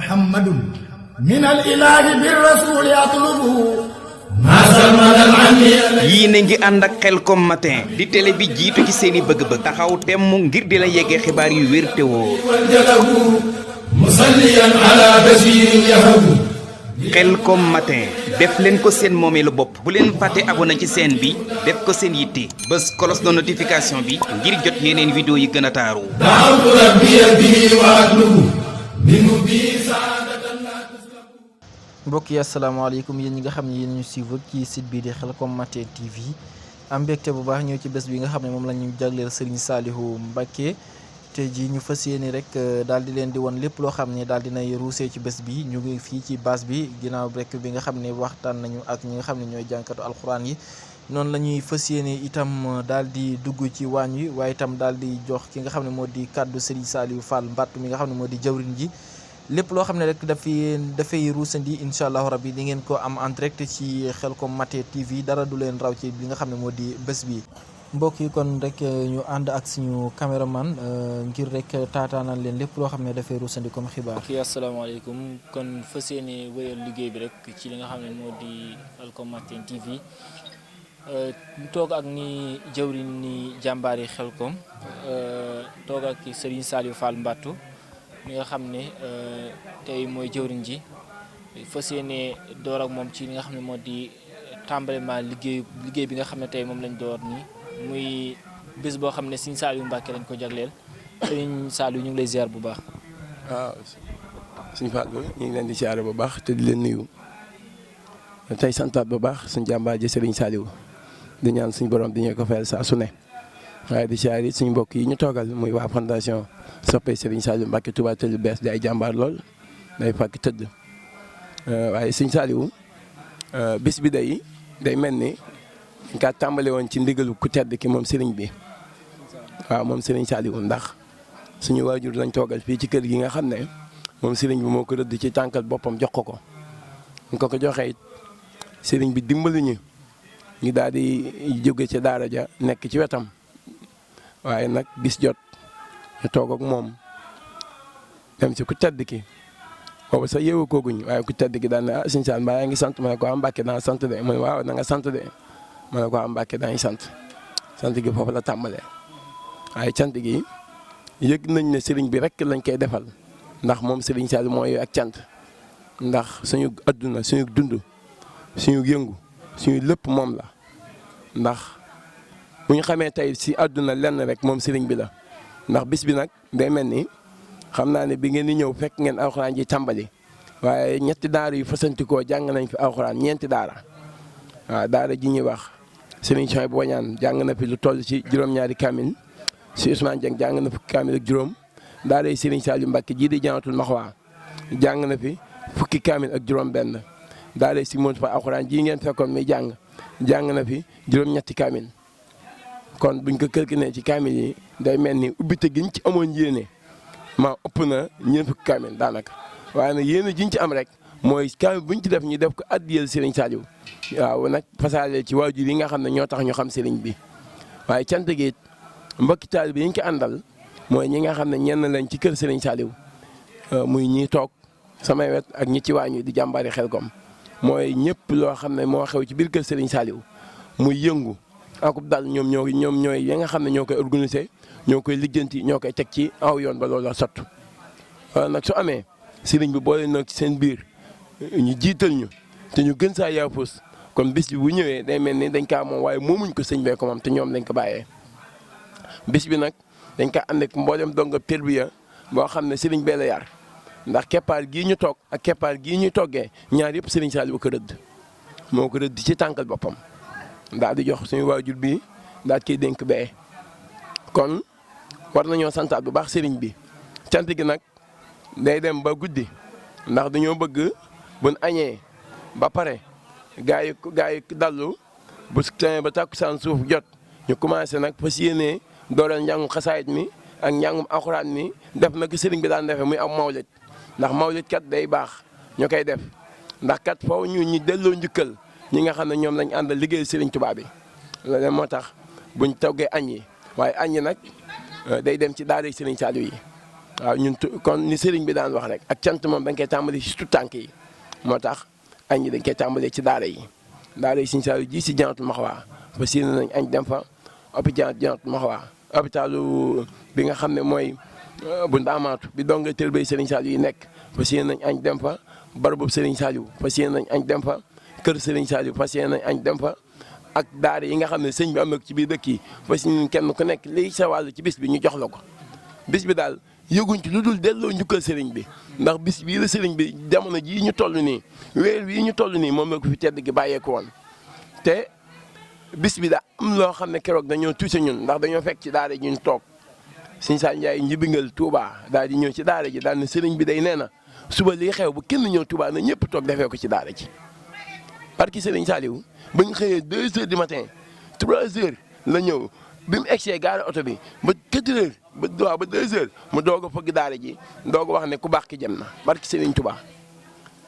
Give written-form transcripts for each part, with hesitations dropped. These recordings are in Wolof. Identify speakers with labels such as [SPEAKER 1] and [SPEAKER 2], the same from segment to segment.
[SPEAKER 1] محمد من الإله بالرسول يطلب
[SPEAKER 2] yii na ngi ànd ak Khelcom matin di télé bi jiitu ci seeni bëgg-bëgg taxaw temm ngir di la yeggee xibaar yu wér te wóor
[SPEAKER 1] musalliyan ala basirin yahabu
[SPEAKER 2] Khelcom matin def leen ko seen moomeelu bopp bu leen fàtte abonné ci chaîne bi def ko seen yitte bés cloche de notification bi ngir jot yeneen vidéo yi gën a taaru
[SPEAKER 1] da'awtu rabbiya bihi wa atlubu minhu bi saadatan la tuslabu.
[SPEAKER 3] mbokk yi asalaamaaleykum yéen ñi nga xam ne yéen ñu suivre ci site bii di Khelcom matin TV am mbégte bu baax ñëw ci bés bi nga xam ne moom la ñu jagleel Serigne Saliou Mbacké tey jii ñu fas yéene rek daal di leen di won lépp loo xam ne daal dinay ruusee ci bés bi ñu ngi fii ci base bi ginnaaw rek bi nga xam ne waxtaan nañu ak ñi nga xam ne ñooy jànkatu alxuraan yi noonu la ñuy fas yéene itam daal di dugg ci waañ wi waaye itam daal di jox ki nga xam ne moo di kàddu Serigne Saliou Fall Mbatt mi nga xam ne moo di jawriñ ji lépp loo xam ne rek dafay ruusandi incha allahu rabbi di ngeen ko am en direct ci Khelcom matin TV dara du leen raw ci li nga xam ne moo di bés bi. mbokk yi kon rek ñu ànd ak suñu caméraman ngir rek taataanal leen lépp loo xam ne dafay ruusandi comme xibaar.
[SPEAKER 4] ok asalaamaaleykum kon fas yéene wéyal liggéey bi rek ci li nga xam ne moo di Khelcom matin TV ñu toog ak ni jawriñ ni jàmbaari Khelcom toog ak Serigne Saliou Fall Mbatt mi nga xam ne tey mooy jëwriñ ji fas yéene door ak moom ci li nga xam ne moo di tàmbalement liggéey bi nga xam ne tey moom lañ door nii muy bés boo xam ne Serigne Saliou Mbacké lañ ko jagleel Serigne Saliou ñu ngi lay ziar bu baax.
[SPEAKER 5] waaw suñu Fallou ñu ngi leen di ziar bu baax te di leen nuyu tey santaat bu baax suñu jàmbaar ji Serigne Saliou di ñaan suñu borom di ñu ko fayal saa su ne waaye di ziar suñu mbokk yi ñu toogal muy waa fondation soppee Serigne Saliou Mbacké Touba Tëll bees di ay jàmbaar lool day fàkk tëdd waaye Serigne Saliou bis bi day mel ni nga tàmbale woon ci ndigalu ku tedd ki moom Serigne bi waaw moom Serigne Saliou ndax suñu waajur lañ toogal fii ci kër gi nga xam ne moom Serigne bi moo ko rëdd ci tànkal boppam jox ko ñu ko joxee it Serigne bi dimbali ñu daal di jóge ca daara ja nekk ci wetam waaye nag bis jot ñu toog ak moom dem ci ku tedd ki boobu sax yeewu kooguñ waaye ku tedd ki daan ne Serigne Saliou mbaa yaa ngi sant ma ne ko am Mbacké naa sant de mu ne waaw na nga sant de ma ne ko am Mbacké daañu sant gi foofu la tàmbalee waaye cant gi yëg nañ ne Serigne bi rek lañ koy defal ndax moom Serigne Saliou mooy ak cant ndax suñu adduna suñu dund suñu yëngu suñu lépp moom la ndax bu ñu xamee tey si adduna lenn rek moom Serigne bi la ndax bis bi nag day mel ni xam naa ne bi ngeen di ñëw fekk ngeen alxuraan ji tàmbali waaye ñetti daara yu fasantikoo jàng nañ fi alxuraan ñeenti daara waaw daara ji ñuy wax Serigne Choy bu Wañaan jàng na fi lu toll ci juróom-ñaari kaamil si Ousmane Dieng jàng na fi kaamil ak juróom daara yi Serigne Saliou Mbacké jii di Jannatul Maxwa jàng na fi fukki kaamil ak juróom-benn daara yi si Modou Fa alxuraan jii ngeen fekkoon muy jàng na fi juróom-ñetti kaamil kon buñ ko calculé ci kaamil yi day mel ni ubbite giñ ci amoon yéene maa ëpp na ñeent fukki kaamil daanaka waaye nag yéene jiñ ci am rek mooy kaamil buñ ci def ñu def ko addiyal Serigne Saliou waaw nag fasaale ci waajur yi nga xam ne ñoo tax ñu xam Serigne bi waaye cant gi mbokki taalibe yi ñu ko àndal mooy ñi nga xam ne ñenn lañ ci kër Serigne Saliou muy ñi toog samay wet ak ñi ci waañu di jàmbaari Khelcom mooy ñëpp loo xam ne moo xew ci biir kër Serigne Saliou muy yëngu akub dal ñoom ñooy yi nga xam ne ñoo koy organisé ñoo koy lijjanti ñoo koy teg ci aw yoon ba loolu sott nag su amee Serigne bi boole nag ci seen biir ñu jiital ñu te ñu gën saa yaafus kon bis bi bu ñëwee day mel ni dañ kaa moom waaye moomuñ ko sëñ bee ko moom te ñoom dañ ko bàyyee bis bi nag dañ ko ànd ak mboolem donga perbiya boo xam ne Serigne bee la yar ndax keppaar gii ñu toog ak keppaar gii ñuy toggee ñaar yëpp Serigne Saliou ko rëdd moo ko rëdd ci tànkal boppam daal di jox suñu waajur bi daal koy dénk bee kon war nañoo santaat bu baax Serigne bi cant gi nag day dem ba guddi ndax dañoo bëgg buñ añee ba pare gaa yi dallu bu tawee ba takkusaan suuf jot ñu commencé nag fas yéenee dooleel njàngum xasaayit mi ak njàngum alxuraan mi def na ko Serigne bi daan defee muy am mawlid ndax mawlid kat day baax ñu koy def ndax kat foofu ñu delloo njukkal ñi nga xam ne ñoom lañ àndal liggéey Serigne Touba bi loolu moo tax buñ toggee añ yi waaye añ yi nag day dem ci daara Serigne Saliou yi waaw ñun kon ni sëriñ bi daan wax rek ak cant moom dañ koy tàmbali ci tout tànk yi moo tax añ yi dañ koy tàmbalee ci daara yi Sëriñ Saliou ji si Jannatul Maxwa ba séen nañ añ dem fa hôpital Jannatul Maxwa hôpitalu bi nga xam ne mooy bu Ndaamaatu bi donga tël bay Sëriñ Saliou yi nekk fa séen nañ añ dem fa barabu Sëriñ Saliou fa séen nañ añ dem fa kër Sëriñ Saliou fa séen nañ añ dem fa ak daara yi nga xam ne sëñ bi am na ci biir dëkk yi fa si kenn ku nekk liy sa wàll ci bis bi ñu jox la ko bis bi daal yëguñ ci lu dul delloo njukkal sëriñ bi ndax bis bii la sëriñ bi jamono jii ñu toll nii weer wii ñu toll nii moom la ko fi tedd gi bàyyeeku woon te bis bi daa am loo xam ne keroog dañoo tuuse ñun ndax dañoo fekk ci daara ji ñu toog Sëriñ Saliou Ndiaye njibingal Touba daal di ñëw ci daara ji daal ne sëriñ bi day nee na suba lii xew bu kenn ñëw Touba na ñëpp toog defee ko ci daara ji parce que Sëriñ Saliou ba ñu xëyee 2 heures du matin 3 heures la ñëw bi mu egsee gaare oto bi ba 4 heures ba 2 heures mu doog a fëgg daara ji doog a wax ne ku baax ki jëm na barki Sëriñ Touba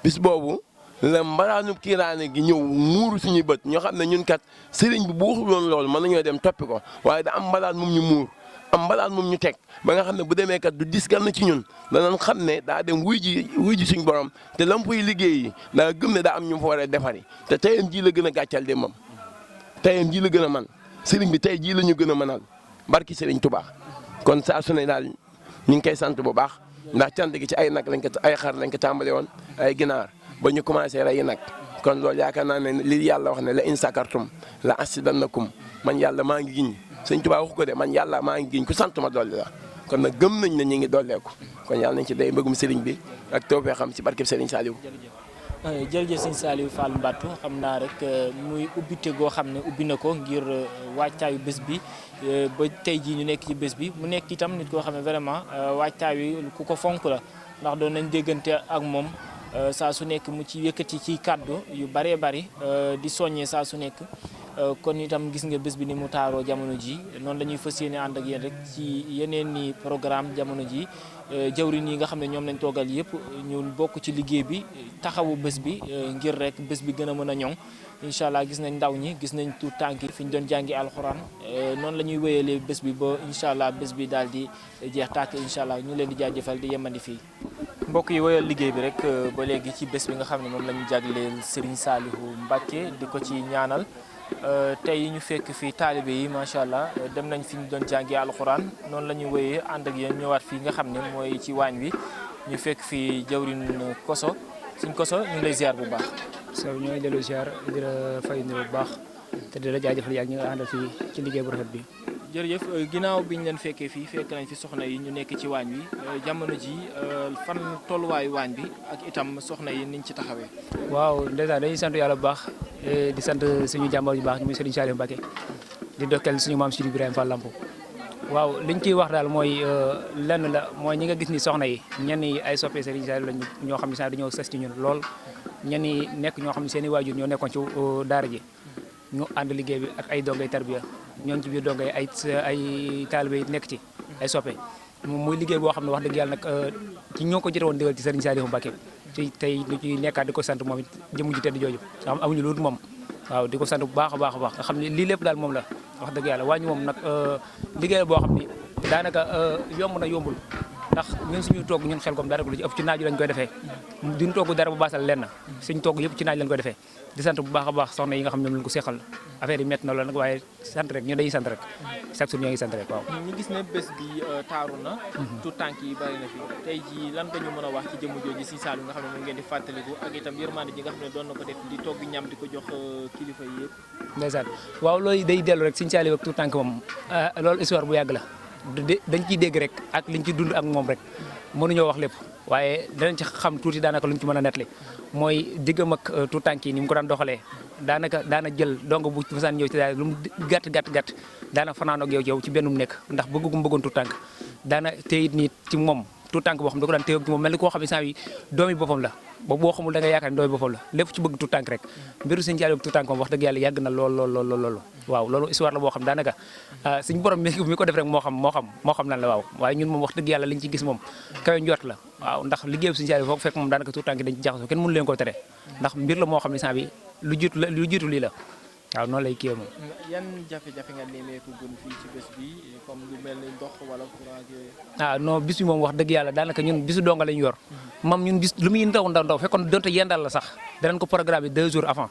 [SPEAKER 5] bis boobu la mbaraanu kiiraane gi ñëw muuru suñuy bët ñoo xam ne ñun kat sëriñ bi bu waxul woon loolu mën nañoo dem toppi ko waaye da am mbalaan mum ñu muur am mbalaan mum ñu teg ba nga xam ne bu demee kat du dis gann ci ñun danañ xam ne daa dem wuy ji suñ borom te lamp yi liggéey yi daa gëm ne daa am ñu fa war a defari te teyam ji la gën a gàccal de moom teyam ji la gën a man sëriñ bi tey jii la ñu gën a mënal barki Sëriñ Touba kon saa su ne daal ñu ngi koy sant bu baax ndax cant gi ci ay nag lañ ko ay xar lañ ko tàmbale woon ay ginaar ba ñu commencé rey nag kon loolu yaakaar naa ne li yàlla wax ne la in sakartum la asidannakum man yàlla maa ngi giñ Sëriñ Touba waxu ko de man yàlla maa ngi giñ ku sant ma dolli la kon nag gëm nañ ne ñu ngi dolleeku kon yàlla nañ ci day mbëggum sëriñ bi ak tawfeex xam ci barkeb Sëriñ Saliou.
[SPEAKER 4] jërëjëf sëñ Saliou Fall Mbattu xam naa rek muy ubbite goo xam ne ubbi na ko ngir waajtaayu bés bi ba tey jii ñu nekk ci bés bi mu nekk itam nit koo xam ne vraiment waajtaay wi ku ko fonk la ndax doon nañ déggante ak moom saa su nekk mu ci yëkkati ci kàddu yu bëree bëri di soññee saa su nekk kon itam gis nga bés bi ni mu taaroo jamono ji noonu la ñuy fas yéene ànd ak yéen rek ci yeneen ni programme jamono ji jawriñ yi nga xam ne ñoom lañ toogal yëpp ñu bokk ci liggéey bi taxawu bés bi ngir rek bés bi gën a mën a ñoŋ incha allah gis nañ ndaw ñi gis nañ tout tànk yi fi ñu doon jàngi alxuraan noonu la ñuy wéyalee bés bi ba incha allah bés bi daal di jeex tàkk incha allah ñu leen di jaajëfal di yemandi fii. mbokk yi wéyal liggéey bi rek ba léegi ci bés bi nga xam ne moom la ñu jagleel Serigne Saliou Mbacké di ko ci ñaanal. tey ñu fekk fii taalibe yi macha allah dem nañ fi ñu doon jàngi alxuraan noonu la ñuy wéyee ànd ak yéen ñëwaat fii nga xam ne mooy ci waañ wi ñu fekk fii jawrin koso suñ koso ñu ngi lay ziar bu baax.
[SPEAKER 6] so ñoo ngi dellu ziar di la fay bu baax te di la jaajëfal yàgg ñu nga àndal fii ci liggéey bu rafet bi.
[SPEAKER 4] jërëjëf ginnaaw bi ñu leen fekkee fii fekk nañ fi soxna yi ñu nekk ci waañ wi jamono ji fan tolluwaayu waañ bi ak itam soxna yi niñ ci taxawee.
[SPEAKER 6] waaw dèjà dañuy sant yàlla bu baax di sant suñu jàmbar yu baax ñu muy Serigne Saliou Mbacké di dokkeel suñu maam Sidi Ibrahima Fall Lampo waaw liñ ciy wax daal mooy lenn la mooy ñi nga gis ni soxna yi ñenn yi ay soppee Serigne Saliou lañ ñoo xam ne sax dañoo sës ci ñun lool ñenn yi nekk ñoo xam ne seen i waajur ñoo nekkoon ci daara ji ñu ànd liggéey bi ak ay dongay tarbiya ñoon ci biir dongay ay taalibe yi nekk ci ay soppe muy liggéey boo xam ne wax dëgg yàlla nag ci ñoo ko jëte woon digal ci Serigne Saliou Mbacké ci tey lu ci nekkaat di ko sant moom it jëmu ji tedd jooju xam amuñu lu dul moom waaw di ko sant bu baax a baax a baax nga xam ne lii lépp daal moom la wax dëgg yàlla wàññi moom nag liggéey boo xam ni daanaka yomb na yombul ndax ñun suñu togg ñun Xelcom daanaka lu ci ëpp ci naaju lañ koy defee duñ togg dara bu baasal lenn suñu togg yëpp ci naaj lañ koy defee di sant bu baax a baax soxna yi nga xam ne ñoom lañ ko seqal affaire yi métti na lool nag waaye sant rek ñun dañuy sant rek chaque jour ñoo ngi sant rek waaw.
[SPEAKER 4] ñu gis ne bés bi taaru na tout tànk yi bari na fi tey jii lan nga ñu mën a wax ci jëmm jooju si Saliou nga xam ne moom ngeen di fàttaliku ak itam yërmande ji nga xam ne doon na ko def di togg ñam di ko jox kilifa yi yëpp.
[SPEAKER 6] ndeysaan waaw loolu day dellu rek Serigne Saliou ak tout tànk moom loolu histoire bu yàgg la dañ ciy dégg rek ak liñ ci dund ak moom rek mënuñoo wax lépp waaye danañ ci xam tuuti daanaka luñ ci mën a nettali mooy diggam ak tout tànk yi ni mu ko daan doxalee daanaka daana jël donc bu fasaan ñëw ci daal lu mu gàtt daana fanaan ak yow ci bennum nekk ndax bëggum bëggoon tout tànk daana téyit nii ci moom tout tànk boo xam da ko daan téye ci moom mel ni koo xam ne saa yi doomi boppam la ba boo xamul da nga yaakaar ne doomi boppam la lépp ci bëgg tout tànk rek mbiru Serigne Saliou tout tànk moom wax dëgg yàlla yàgg na lool waaw loolu histoire la boo xam daanaka suñu borom mi ko def rek moo xam lan la waaw waaye ñun moom wax dëgg yàlla liñ ci gis moom kawe njort la waaw ndax liggéeyu Serigne Saliou foofu fekk moom daanaka tout tànk dañ ci jaxasoo kenn mënu leen koo tere ndax mbir la moo xam ne saa bi lu jiitu lii la waaw noonu lay kii moom.
[SPEAKER 3] yan jafe-jafe nga nemmeeku gën fii ci bés bi comme lu mel ni ndox wala courant ak yooyu.
[SPEAKER 6] Non bis bi moom wax dëgg yàlla daanaka ñun bisu donga lañu yor mam ñun bis lu muy ndaw fekkoon donte yendal la sax danañ ko programme 2 jours avant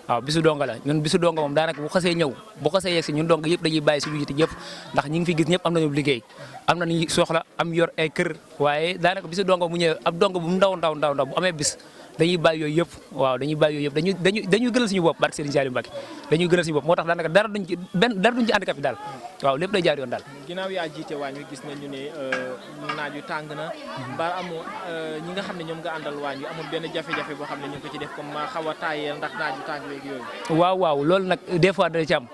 [SPEAKER 6] waaw bisu donga la ñun bisu donga moom daanaka bu xasee ñëw bu xasee yegg si ñun donga yëpp dañuy bàyyi suñu yite yëpp ndax ñi ngi fi gis ñëpp am nañu liggéey am nañu soxla am yor ay kër waaye daanaka bisu donga mu ñëwee ab donga bu ndaw bu amee bis dañuy bàyyi yooyu yëpp waaw dañuy gënal suñu bopp barke Serigne Saliou Mbacké dañuy gënal suñu bopp moo tax daanaka dara duñ ci handicapé daal waaw lépp day jaar yoon daal.
[SPEAKER 3] ginnaaw yaa jiite waañ wi gis nañu ne naaj wi tàng na ba amoo ñi nga xam ne ñoom nga àndal waañ wi amul benn jafe-jafe boo xam ne ñu ngi ko ci def comme ma xaw a taayeel ndax naaj wi tàng weeg yooyu.
[SPEAKER 6] waaw loolu nag des fois dana ci am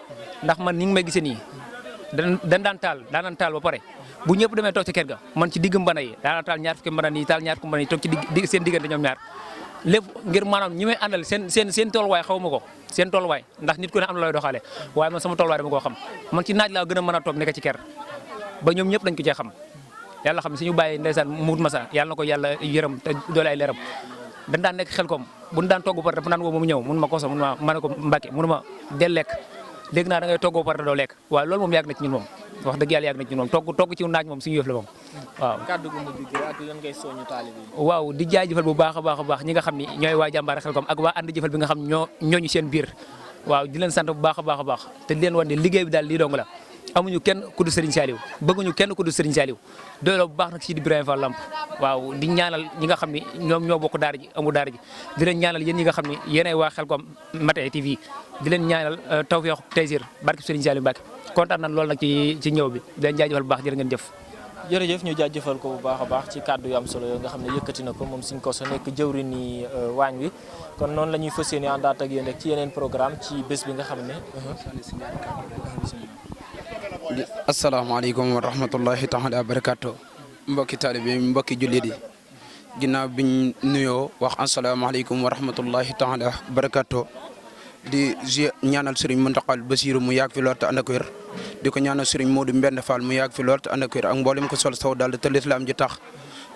[SPEAKER 6] ndax man ni ngi may gisee nii daan taal ba pare bu ñëpp demee toog ci kër ga man ci digg mbana yi daanaan taal ñaar fukki mbana nii taal ñaar fukki mbana yi toog ci seen diggante ñoom ñaar lépp ngir maanaam ñi may àndal seen tolluwaay xaw ma ko seen tolluwaay ndax nit ku ne am na looy doxalee waaye man sama tolluwaay dama koo xam man ci naaj laa gën a mën a toog nekk ci ker ba ñoom ñëpp dañ ko cee xam yàlla xam ne suñu bàyyi ndeysaan muut masa yàlla na ko yàlla yërëm te doole ay leeram dañ daan nekk xel kom bu ñu daan togg par dafa naan woo mu ñëw mun ma koso mun ma ne ko Mbacke munu ma del lekk dégg naa da ngay toggoo par doo lekk waaye loolu moom yàgg na ci ñun moom wax dëgg yàlla yàgg na ci ñun moom togg ci naaj moom suñu yëf la moom waaw.
[SPEAKER 3] kàddu gu mujj gi ak lan ngay soññu taalibe yi.
[SPEAKER 6] waaw di jaajëfal bu baax a baax ñi nga xam ni ñooy waa jàmbaar Xelcom ak waa ànd jëfal bi nga xam ñooñu seen biir waaw di leen sant bu baax a baax te di leen wan ne liggéey bi daal lii dong la amuñu kenn ku du Serigne Saliou bëgguñu kenn ku du Serigne Saliou doyloo bu baax nag Sidi Ibrahima Fall Lamp waaw di ñaanal ñi nga xam ni ñoom ñoo bokk daara ji amu daara ji di leen ñaanal yéen ñi nga xam ni yéenay waa Xelcom Matin TV di leen ñaanal tawfeex taysir barke Serigne Saliou Mbacké kontaan nañ loolu nag ci ñëw bi di leen jaajëfal bu baax jërë ngeen jëf.
[SPEAKER 3] jërëjëf ñu jaajëfal ko bu baax a baax ci kàddu yu am solo yoo nga xam ne yëkkati na ko moom Serigne Kosso nekk jëwriñ ni waañ wi kon noonu la ñuy fas yéene àndaat ak yéen rek ci yeneen programme ci bés bi nga xam ne.
[SPEAKER 7] asalaamaaleykum wa rahmatullahi taala wa barakaatu mbokki taalibe mbokki jullit yi ginnaaw biñ nuyoo wax asalaamaaleykum wa rahmatullahi taala wa barakaatu di ñaanal Serigne Mountakha Bassirou mu yàgg fi lool te ànd ak wér di ko ñaanal Serigne Modou Mbend Fall mu yàgg fi lool te ànd ak wér ak mboolem ko sol saw daal te lislaam ji tax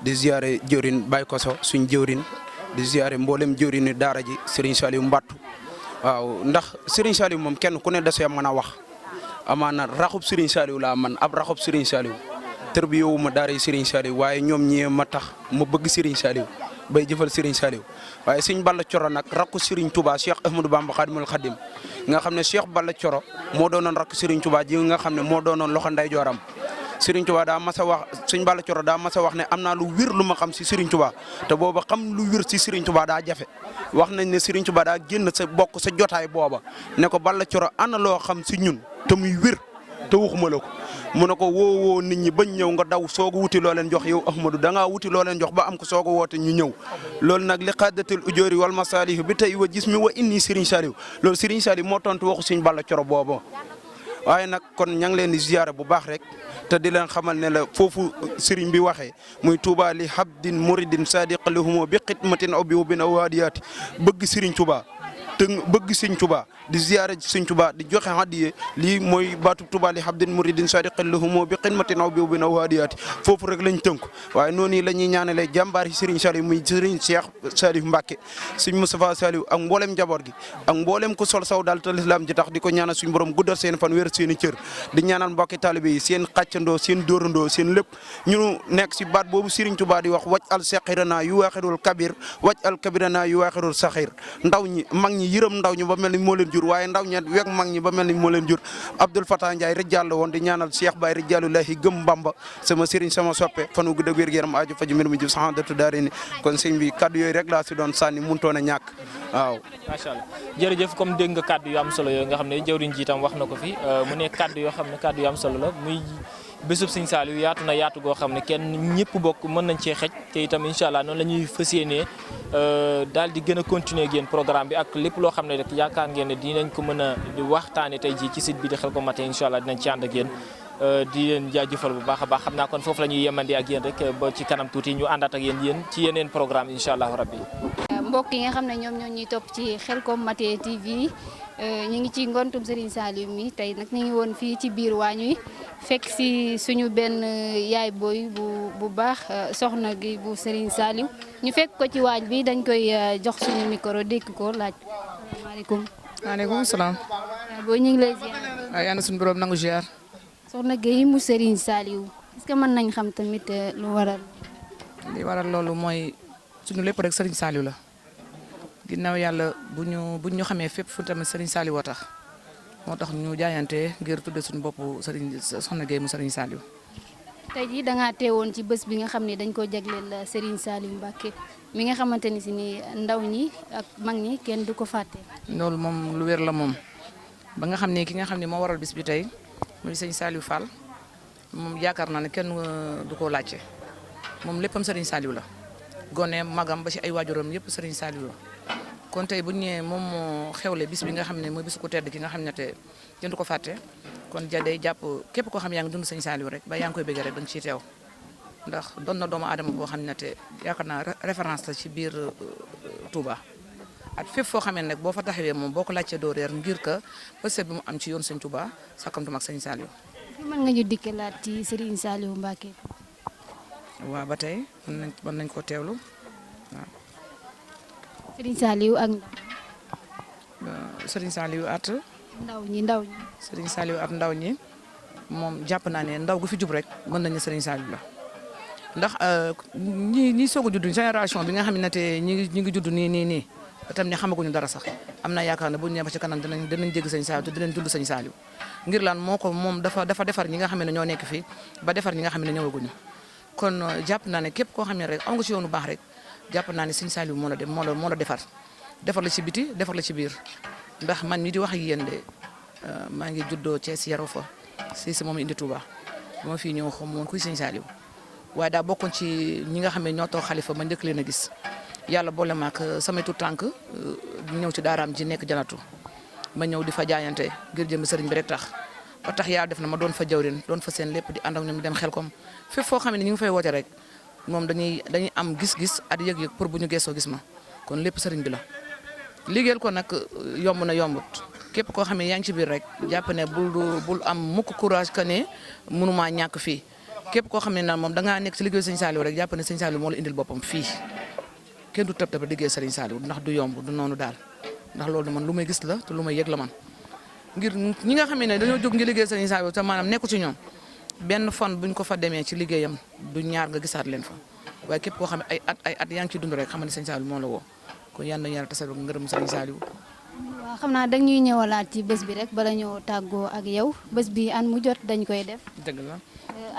[SPEAKER 7] di ziare jëwrin Baye Kosso suñ jëwrin di ziare mboolem jëwrini daara ji Serigne Saliou Mbattu waaw ndax Serigne Saliou moom kenn ku ne dasee mën a wax amaana raxub Serigne Saliou laa man ab raxub Serigne Saliou tër bi yowu ma daara yi Serigne Saliou waaye ñoom ñee ma tax ma bëgg Serigne Saliou bay jëfal Serigne Saliou waaye Serigne Balla Coro nag rakku Serigne Touba Cheikh Ahmadou Bamba Khadimul Khadim nga xam ne Cheikh Balla Coro moo doonoon rakku Serigne Touba ji nga xam ne moo doonoon loxo nday jooram Serigne Touba daa mas a wax Serigne Balla Coro daa mas a wax ne am naa lu wér lu ma xam si Serigne Touba te booba xam lu wér si Serigne Touba daa jafe wax nañ ne Serigne Touba daa génn sa bokk sa jotaay booba ne ko Balla Coro ana loo xam si ñun te muy wér te waxuma la ko mu ne ko woowoo nit ñi bañ ñëw nga daw soog a wuti loo leen jox yow Ahmadou da ngaa wuti loo leen jox ba am ko soog a woote ñu ñëw loolu nag li xaadatil ujóori wal masalihu bi tey wa gis mi wa inni Serigne Saliou loolu Serigne Saliou moo tontu waxu Serigne Balla Coro boobu waaye nag kon ña ngi leen di ziyaare bu baax rek te di leen xamal ne la foofu Serigne bi waxee muy Touba li habdin muridin sadiq lahumo bi xidmatin aw bi wubin aw waadiyaati bëgg Serigne Touba te bëgg Serigne Touba di ziyaare Serigne Touba di joxe hadiye lii mooy baatu Touba li habdin muridin sadiq lahumo bi xidmatin aw bi wubin aw waadiyaati foofu rek lañ tënk waaye noonu la ñuy ñaanalee jàmbaar yi Serigne Saliou muy Serigne Cheikh Saliou Mbacké Serigne Moustapha Saliou ak mboolem njaboot gi ak mboolem ku sol saw daal te lislaam ji tax di ko ñaanal suñu borom guddal seen fan wér seen i cër di ñaanal mbokki taalibe yi seen xàccandoo seen dóorandoo seen lépp ñu nekk si baat boobu Serigne Touba di wax waj al saqirana yu waaxirul kabir waj al kabirana yu waaxirul saxir ndaw ñi mag ñi yërëm ndaw ñi ba mel ni moo leen jur waaye ndaw ñi weg mag ñi ba mel ni moo leen jur Abdoul Fatah Ndiaye rijal woon di ñaanal Cheikh Baye rijalullahi gëm Bamba sama Serigne sama soppe fanu gudd ak wér gu yaram aju faju mbir mi jub saxandatu daari ni kon sëñ bi kaddu yooyu rek laa si doon sànni muntoon a ñàkk waaw
[SPEAKER 3] macha allah jërëjëf comme dégg nga kaddu yu am solo yooyu nga xam ne jëwriñ ji itam wax na ko fi mu nekk kaddu yoo xam ne kaddu yu am solo la muy bésub Serigne Saliou yaatu na yaatu goo xam ne kenn ñëpp bokk mën nañ cee xej te itam incha allah noonu la ñuy fas yéenee daal di gën a continuer ak yéen programme bi ak lépp loo xam ne rek yaakaar ngeen ne dinañ ko mën a di waxtaane tey jii ci site bi di Xelcom Matin incha allah dinañ ci ànd ak yéen di leen jaajëfal bu baax a baax xam naa kon foofu la ñuy yemandi ak yéen rek ba ci kanam tuuti ñu àndaat ak yéen ci yeneen programme incha allah rabbi
[SPEAKER 8] mbokk yi nga xam ne ñoom ñoo ñuy topp ci Xelcom Matin TV ñu ngi ci ngontum Serigne Saliou mi tey nag ñu ngi woon fii ci biir waañ wi fekk si suñu benn yaay booy bu baax soxna gi bu Serigne Saliou ñu fekk ko ci waañ bi dañ koy jox suñu micro dékk ko laaj. asalaamaaleykum.
[SPEAKER 9] maaleykum salaam.
[SPEAKER 8] boo ñu ngi lay ziar.
[SPEAKER 9] waaw yal na suñu borom nangu ziar.
[SPEAKER 8] soxna Gueye mu Serigne Saliou est-ce que mën nañ xam tamit lu waral.
[SPEAKER 9] li waral loolu mooy suñu lépp rek Serigne Saliou la ginnaaw yàlla bu ñu xamee fépp fu tamit Serigne Saliou woo tax moo tax ñu jaayante ngir tudde suñu bopp Serigne soxna Gueye mu Serigne Saliou.
[SPEAKER 8] tey jii da ngaa teewoon ci bés bi nga xam ne dañ ko jagleel Serigne Saliou Mbacké mi nga xamante ni si ni ndaw ñi ak mag ñi kenn du ko fàtte.
[SPEAKER 9] loolu moom lu wér la moom ba nga xam ne ki nga xam ne moo waral bis bi tey muy sëñ Saliou Fall moom yaakaar naa ne kenn du ko laajte moom léppam Serigne Saliou la gone magam ba ci ay waajuram yëpp Serigne Saliou la kon tey bu ñu ñëwee moom moo xewle bis bi nga xam ne mooy bisu ko tedd ki nga xam ne te kenn du ko fàtte kon day jàpp képp koo xam yaa ngi dund sëñ Saliou rek ba yaa ngi koy bëggee rek da nga ciy teew ndax doon na doomu aadama boo xam ne te yaakaar naa référence la ci biir Touba at fépp foo xamee nag boo fa taxawee moom boo ko laajtee doo reer ngir ka pësté bi mu am ci yoon sëñ Touba sakkamtu mag sëñ Saliou.
[SPEAKER 8] mën nga ñu dikkalaat ci Serigne Saliou Mbacké.
[SPEAKER 9] waaw ba tey mën nañ ko teewlu waaw.
[SPEAKER 8] Serigne Saliou ak
[SPEAKER 9] Serigne Saliou at.
[SPEAKER 8] ndaw ñi.
[SPEAKER 9] Serigne Saliou at ndaw ñi moom jàpp naa ne ndaw gu fi jub rek mën nañu Serigne Saliou la ndax ñi soog a judd génération bi nga xam ne te ñi ngi judd nii tam ne xamaguñu dara sax am na yaakaar ne bu ñu ñëwee ba ci kanam dinañ jégg sëñ Saliou te dinañ dund sëñ Saliou ngir lan moom dafa defar ñi nga xam ne ñoo nekk fii ba defar ñi nga xam ne ñëwaguñu kon jàpp naa ne képp koo xam ne rek aw nga ci yoonu baax rek jàpp naa ne sëñ Saliou moo la defar la ci biti defar la ci biir ndax man mii di wax ak yéen de maa ngi juddoo Thiès yaroo fa si moom indi Touba moo fii ñëw xam woon kuy sëñ Saliou waaye daa bokkoon ci ñi nga xam ne ñoo toog xalifa ma njëkk leen a gis yàlla boole ma ak samay tuut tànk ñëw ci daaraam ji nekk janatu ma ñëw di fa jaayante ngir jëm sëriñ bi rek tax ba tax yàlla def na ma doon fa jawrin doon fa seen lépp di ànd ak ñoom dem Xelkom fépp foo xam ne ñu ngi fay woote rek moom dañuy am gis-gis at yëg-yëg pour bu ñu geesoo gis ma kon lépp sëriñ bi la. liggéeyal ko nag yomb na yombut képp koo xam ne yaa ngi ci biir rek jàpp ne bul am mukk courage que ne mënumaa ñàkk fii képp koo xam ne nag moom da ngaa nekk ci liggéey sëñ Saliou rek jàpp ne sëñ Saliou moo la indil boppam fii kenn du tëb liggéey sëriñ Saliou ndax du yomb du noonu daal ndax loolu man lu may gis la te lu may yëg la man ngir ñi nga xam ne dañoo jóg ngi liggéey sëriñ Saliou te maanaam nekku ci ñoom benn fan buñ ko fa demee ci liggéeyam du ñaar nga gisaat leen fa waaye képp koo xam ne ay at yaa ngi ciy dund rek xam ne sëñ Saliou moo la woo kon yal na yàlla tasal ngërëm sëriñ Saliou.
[SPEAKER 8] waaw xam naa dañ ñuy ñëwalaat ci bés bi rek bala ñoo tàggoo ak yow bés bi an mu jot dañ koy def.
[SPEAKER 9] dëgg la.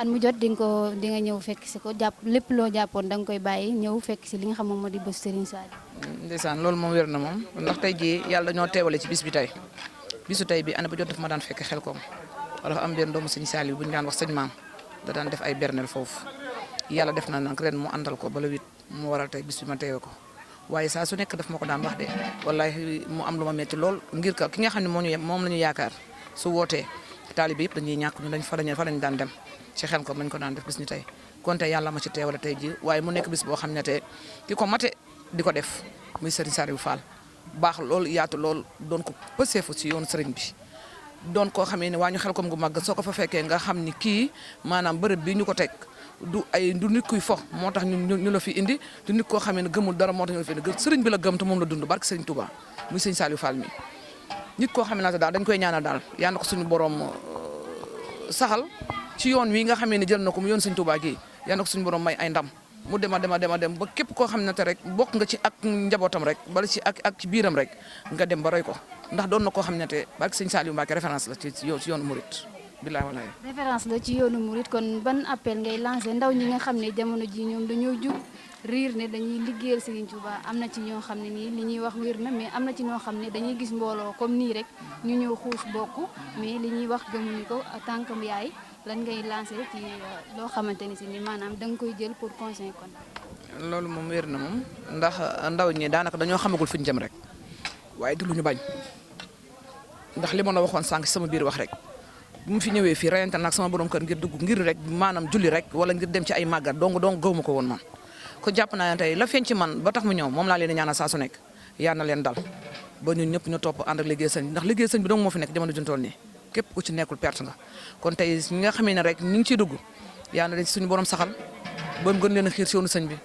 [SPEAKER 8] an mu jot di nga ñëw fekk si ko jàpp lépp loo jàppoon da nga koy bàyyi ñëw fekk si li nga xam moom moo di bés Serigne Saliou.
[SPEAKER 9] ndeysaan loolu moom wér na moom ndax tey jii yàlla dañoo teewale ci bis bi tey bisu tey bi année bu jot daf ma daan fekk Xelkom wala dafa am benn doomu sëñ Saliou bu ñu daan wax sëñ maam da daan def ay bernel foofu yàlla def na nag ren mu àndal ko ba le 8 mu waral tey bis bi ma teewe ko waaye saa su nekk daf ma ko daan wax de wallahi mu am lu ma metti lool ngir ka ki nga xam ne moom la ñu yaakaar su wootee taalibe yëpp dañuy ñàkk ñu dañ fa lañ daan dem ci Xelkom lañ ko daan def bis ni tey kon tey yàlla ma ci teewale tey ji waaye mu nekk bis boo xam ne te ki ko mate di ko def muy Serigne Saliou Fall baax lool yaatu lool doon ko pëseefu ci yoonu Serigne bi doon koo xamee ne waa ñu Xelkom gu màgg soo ko fa fekkee nga xam ni kii maanaam bërëb bi ñu ko teg du nit kuy fo moo tax ñu la fi indi du nit koo xamee ne gëmul dara moo tax ñu la fi indi Serigne bi la gëm te moom la dund barke Serigne Touba muy Serigne Saliou Fall mi nit koo xam ne daal dañ koy ñaanal daal yal na ko suñu borom saxal ci yoon wi nga xamee ne jël na ko mu yoon Serigne Touba gi yal na ko suñu borom may ay ndam mu dem ba képp koo xam ne te rek bokk nga ci ak njabootam rek bala ci ak ci biiram rek nga dem ba roy ko ndax doon na koo xam ne te barke Serigne Saliou Mbacké référence la ci yoonu murit billahi wallahi
[SPEAKER 8] référence la ci yoonu murit kon ban appel ngay lancé ndaw ñi nga xam ne jamono ji ñoom dañoo jug riir ne dañuy liggéeyal Serigne Touba am na ci ñoo xam ne nii li ñuy wax wér na mais am na ci ñoo xam ne dañuy gis mbooloo comme nii rek ñu ñëw xuus bokk mais li ñuy wax gëmuñu ko en tant que yaay lan ngay lancé ci loo xamante ni si ni maanaam da nga koy jël pour conseil kon.
[SPEAKER 9] loolu moom wér na moom ndax ndaw ñi daanaka dañoo xamagul fi ñu jëm rek waaye du lu ñu bañ ndax li ma la waxoon sànq sama biir wax rek bu mu fi ñëwee fii reyante nag sama borom kër ngir dugg ngir rek maanaam julli rek wala ngir dem ci ay màggat dong gëwuma ko woon man ko jàpp naa ne tey la feeñ ci man ba tax mu ñëw moom laa leen di ñaanal saa su nekk yal na leen dal ba ñun ñëpp ñu topp ànd ak liggéey sëñ bi ndax liggéey sëñ bi dong moo fi nekk jamono juntool nii képp ku ci nekkul perte nga kon tey ñi nga xamee ne rek ñu ngi ciy dugg yal na leen ci suñu borom saxal ba mu gën leen a xiir si yoonu sëñ bi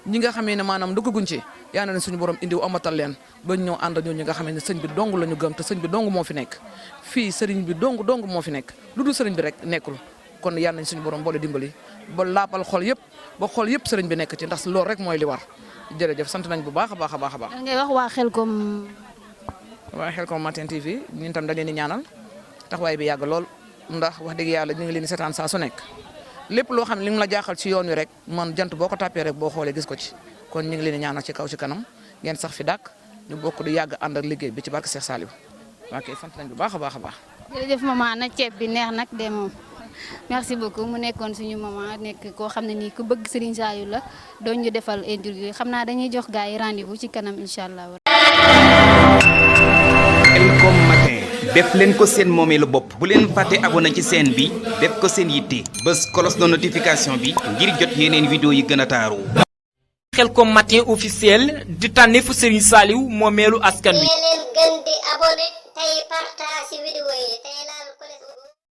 [SPEAKER 9] ñi nga xamee ne maanaam dugguñ ci yaa na leen suñu borom indiw amatal leen ba ñëw ànd ñoo ñi nga xamee ne sëñ bi dong la ñu gëm te sëñ bi dong moo fi nekk fii sëriñ bi dong moo fi nekk lu dul sëriñ bi rek nekkul kon yal nañ suñu borom boole dimbali ba laapal xol yëpp ba xol yëpp sëriñ bi nekk ci ndax loolu rek mooy li war jërëjëf sant nañ bu baax a baax a baax a baax.
[SPEAKER 8] ngay wax waa
[SPEAKER 9] Khelcom Matin TV ñun tam dañ leen di ñaanal taxawaay bi yàgg lool ndax wax dëgg yàlla ñu ngi leen di seetaan saa su nekk lépp loo xam ne li mu la jaaxal ci yoon wi rek man jant boo ko tàppee rek boo xoolee gis ko ci kon ñu ngi leen di ñaanal ci kaw ci kanam ngeen sax fi dàkk ñu bokk di yàgg ànd ak liggéey bi ci barke Cheikh Saliou waa kay sant nañ bu baax a baax a baax.
[SPEAKER 8] jërëjëf maman na ceeb bi neex nag de moom merci beaucoup mu nekkoon suñu maman nekk koo xam ne nii ku bëgg Serigne Saliou la doon ñu defal interview xam naa dañuy jox gars yi rendez-vous ci kanam incha allah.
[SPEAKER 2] Khelcom Matin def leen ko seen moomeelu bopp bu leen fàtte abonné ci chaîne bi def ko seen yitte bës cloche de notification bi ngir jot yeneen vidéo yi gën a taaru.
[SPEAKER 10] Khelcom Matin officiel di tànneefu Serigne Saliou moomeelu askan wi.
[SPEAKER 11] leen gën di abonné tey partage vidéo yi tey